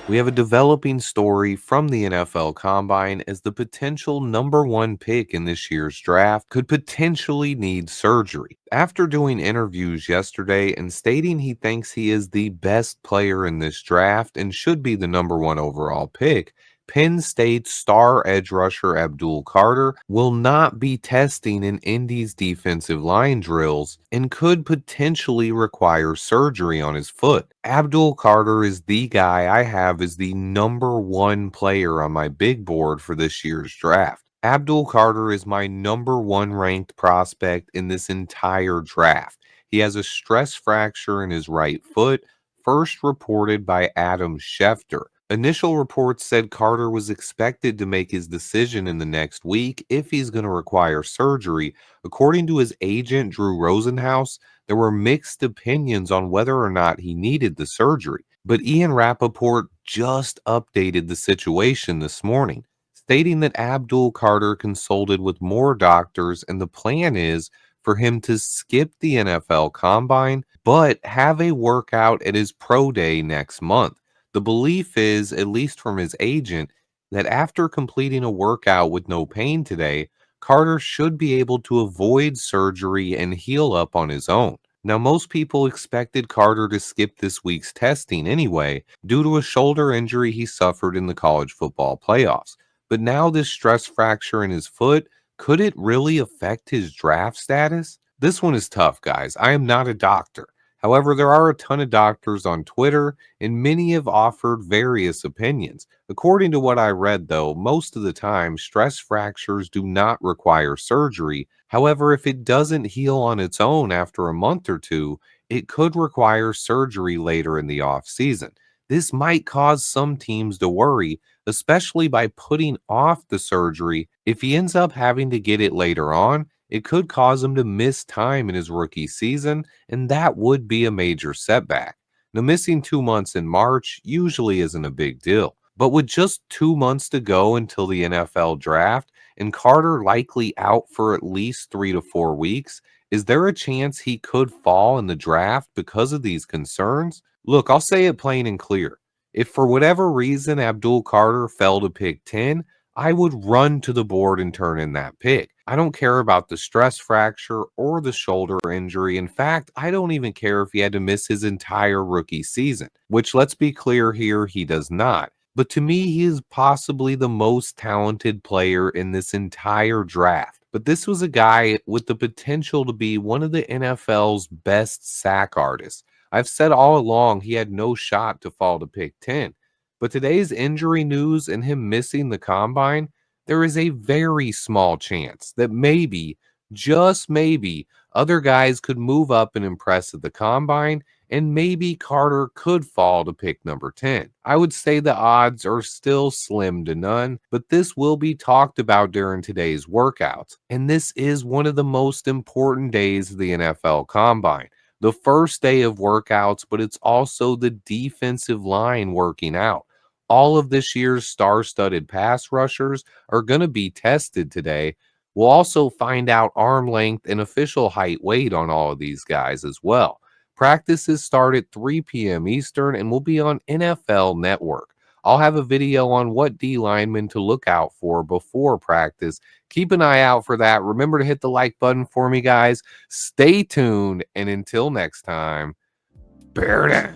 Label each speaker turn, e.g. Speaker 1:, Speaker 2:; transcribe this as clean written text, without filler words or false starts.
Speaker 1: We have a developing story from the NFL Combine as the potential number one pick in this year's draft could potentially need surgery. After doing interviews yesterday and stating he thinks he is the best player in this draft and should be the number one overall pick, Penn State's star edge rusher Abdul Carter will not be testing in Indy's defensive line drills and could potentially require surgery on his foot. Abdul Carter is the guy I have as the number one player on my big board for this year's draft. Abdul Carter is my number one ranked prospect in this entire draft. He has a stress fracture in his right foot, first reported by Adam Schefter. Initial reports said Carter was expected to make his decision in the next week if he's going to require surgery. According to his agent, Drew Rosenhaus, there were mixed opinions on whether or not he needed the surgery. But Ian Rappaport just updated the situation this morning, stating that Abdul Carter consulted with more doctors and the plan is for him to skip the NFL Combine but have a workout at his pro day next month. The belief is, at least from his agent, that after completing a workout with no pain today, Carter should be able to avoid surgery and heal up on his own. Now, most people expected Carter to skip this week's testing anyway, due to a shoulder injury he suffered in the college football playoffs. But now, this stress fracture in his foot, could it really affect his draft status? This one is tough, guys. I am not a doctor. However, there are a ton of doctors on Twitter, and many have offered various opinions. According to what I read, though, most of the time, stress fractures do not require surgery. However, if it doesn't heal on its own after a month or two, it could require surgery later in the off season. This might cause some teams to worry, especially by putting off the surgery. If he ends up having to get it later on, it could cause him to miss time in his rookie season, and that would be a major setback. Now, missing 2 months in March usually isn't a big deal, but with just 2 months to go until the NFL draft, and Carter likely out for at least 3 to 4 weeks, is there a chance he could fall in the draft because of these concerns? Look, I'll say it plain and clear. If for whatever reason Abdul Carter fell to pick 10, I would run to the board and turn in that pick. I don't care about the stress fracture or the shoulder injury. In fact, I don't even care if he had to miss his entire rookie season, which, let's be clear here, he does not. But to me, he is possibly the most talented player in this entire draft. But this was a guy with the potential to be one of the NFL's best sack artists. I've said all along he had no shot to fall to pick 10. But today's injury news and him missing the combine, there is a very small chance that maybe, just maybe, other guys could move up and impress at the combine, and maybe Carter could fall to pick number 10. I would say the odds are still slim to none, but this will be talked about during today's workouts. And this is one of the most important days of the NFL Combine. The first day of workouts, but it's also the defensive line working out. All of this year's star-studded pass rushers are going to be tested today. We'll also find out arm length and official height weight on all of these guys as well. Practices start at 3 p.m. Eastern and will be on NFL Network. I'll have a video on what D linemen to look out for before practice. Keep an eye out for that. Remember to hit the like button for me, guys. Stay tuned, and until next time, bear down.